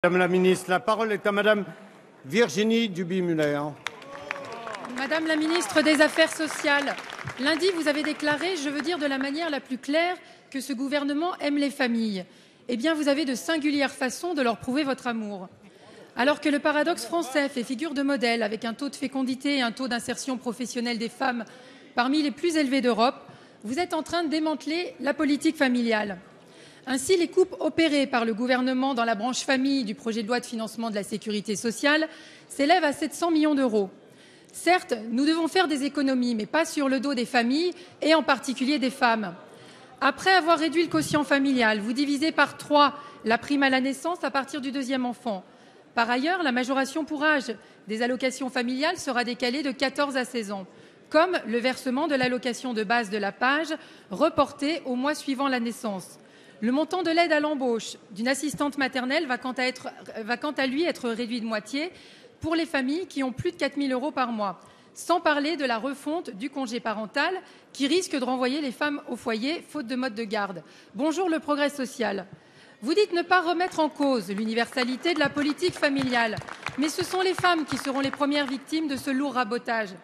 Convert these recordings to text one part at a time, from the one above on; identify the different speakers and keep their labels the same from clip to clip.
Speaker 1: Madame la ministre, la parole est à Madame Virginie Duby-Muller.
Speaker 2: Madame la ministre des Affaires sociales, lundi, vous avez déclaré, je veux dire de la manière la plus claire, que ce gouvernement aime les familles. Eh bien, vous avez de singulières façons de leur prouver votre amour. Alors que le paradoxe français fait figure de modèle, avec un taux de fécondité et un taux d'insertion professionnelle des femmes parmi les plus élevés d'Europe, vous êtes en train de démanteler la politique familiale. Ainsi, les coupes opérées par le gouvernement dans la branche famille du projet de loi de financement de la sécurité sociale s'élèvent à 700 millions d'euros. Certes, nous devons faire des économies, mais pas sur le dos des familles et en particulier des femmes. Après avoir réduit le quotient familial, vous divisez par 3 la prime à la naissance à partir du 2e enfant. Par ailleurs, la majoration pour âge des allocations familiales sera décalée de 14 à 16 ans, comme le versement de l'allocation de base de la PAJE reporté au mois suivant la naissance. Le montant de l'aide à l'embauche d'une assistante maternelle va quant à lui être réduit de moitié pour les familles qui ont plus de 4 000 € par mois, sans parler de la refonte du congé parental qui risque de renvoyer les femmes au foyer faute de mode de garde. Bonjour le progrès social. Vous dites ne pas remettre en cause l'universalité de la politique familiale, mais ce sont les femmes qui seront les premières victimes de ce lourd rabotage.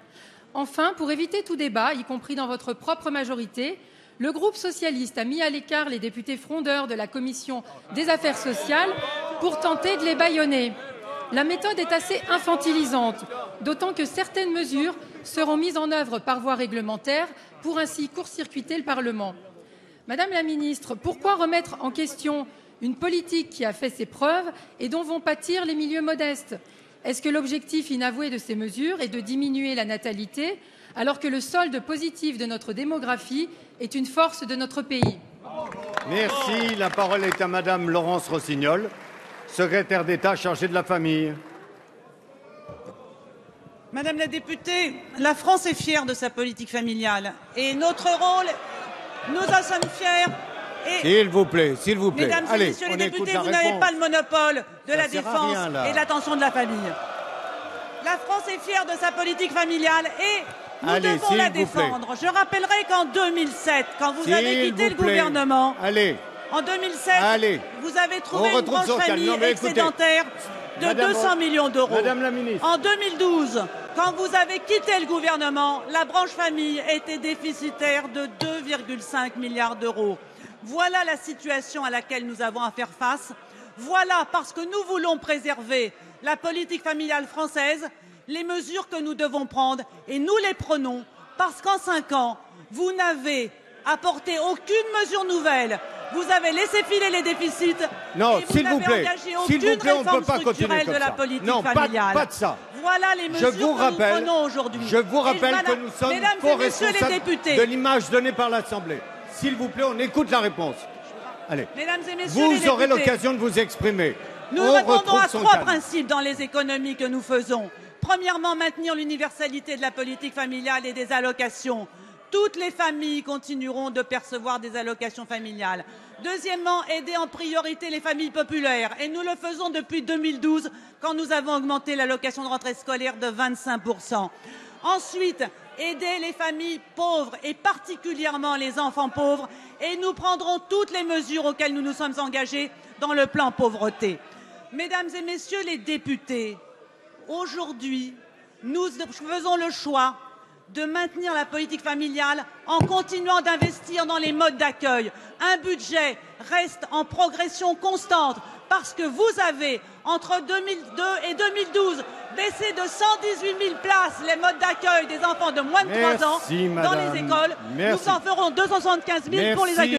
Speaker 2: Enfin, pour éviter tout débat, y compris dans votre propre majorité, le groupe socialiste a mis à l'écart les députés frondeurs de la commission des affaires sociales pour tenter de les bâillonner. La méthode est assez infantilisante, d'autant que certaines mesures seront mises en œuvre par voie réglementaire pour ainsi court-circuiter le Parlement. Madame la ministre, pourquoi remettre en question une politique qui a fait ses preuves et dont vont pâtir les milieux modestes? Est-ce que l'objectif inavoué de ces mesures est de diminuer la natalité, alors que le solde positif de notre démographie est une force de notre pays?
Speaker 1: Merci. La parole est à Madame Laurence Rossignol, secrétaire d'État chargée de la famille.
Speaker 3: Madame la députée, la France est fière de sa politique familiale. Et notre rôle, nous en sommes fiers.
Speaker 1: S'il vous plaît, s'il vous plaît.
Speaker 3: Mesdames et messieurs les députés, vous n'avez pas le monopole de la défense et de l'attention de la famille. La France est fière de sa politique familiale et nous devons la défendre. Je rappellerai qu'en 2007, quand vous avez quitté le gouvernement, en 2007, vous avez trouvé une branche famille excédentaire de 200 millions d'euros.
Speaker 1: Madame la ministre.
Speaker 3: En 2012, quand vous avez quitté le gouvernement, la branche famille était déficitaire de 2,5 milliards d'euros. Voilà la situation à laquelle nous avons à faire face. Voilà, parce que nous voulons préserver la politique familiale française, les mesures que nous devons prendre, et nous les prenons, parce qu'en 5 ans, vous n'avez apporté aucune mesure nouvelle. Vous avez laissé filer les déficits.
Speaker 1: Non,
Speaker 3: et vous
Speaker 1: s'il vous plaît,
Speaker 3: engagé aucune réforme structurelle de la politique familiale.
Speaker 1: Pas de ça.
Speaker 3: Voilà les mesures que nous prenons aujourd'hui.
Speaker 1: Je vous rappelle que nous sommes co-responsables de l'image donnée par l'Assemblée. S'il vous plaît, on écoute la réponse. Allez.
Speaker 3: Mesdames et messieurs les députés,
Speaker 1: vous aurez l'occasion de vous exprimer.
Speaker 3: Nous répondons à 3 principes dans les économies que nous faisons. Premièrement, maintenir l'universalité de la politique familiale et des allocations. Toutes les familles continueront de percevoir des allocations familiales. Deuxièmement, aider en priorité les familles populaires. Et nous le faisons depuis 2012, quand nous avons augmenté l'allocation de rentrée scolaire de 25%. Ensuite, aider les familles pauvres et particulièrement les enfants pauvres. Et nous prendrons toutes les mesures auxquelles nous nous sommes engagés dans le plan pauvreté. Mesdames et messieurs les députés, aujourd'hui, nous faisons le choix de maintenir la politique familiale en continuant d'investir dans les modes d'accueil. Un budget reste en progression constante parce que vous avez, entre 2002 et 2012, baissé de 118 000 places les modes d'accueil des enfants de moins de 3 ans dans les écoles. Nous en ferons 275 000 pour les accueillir.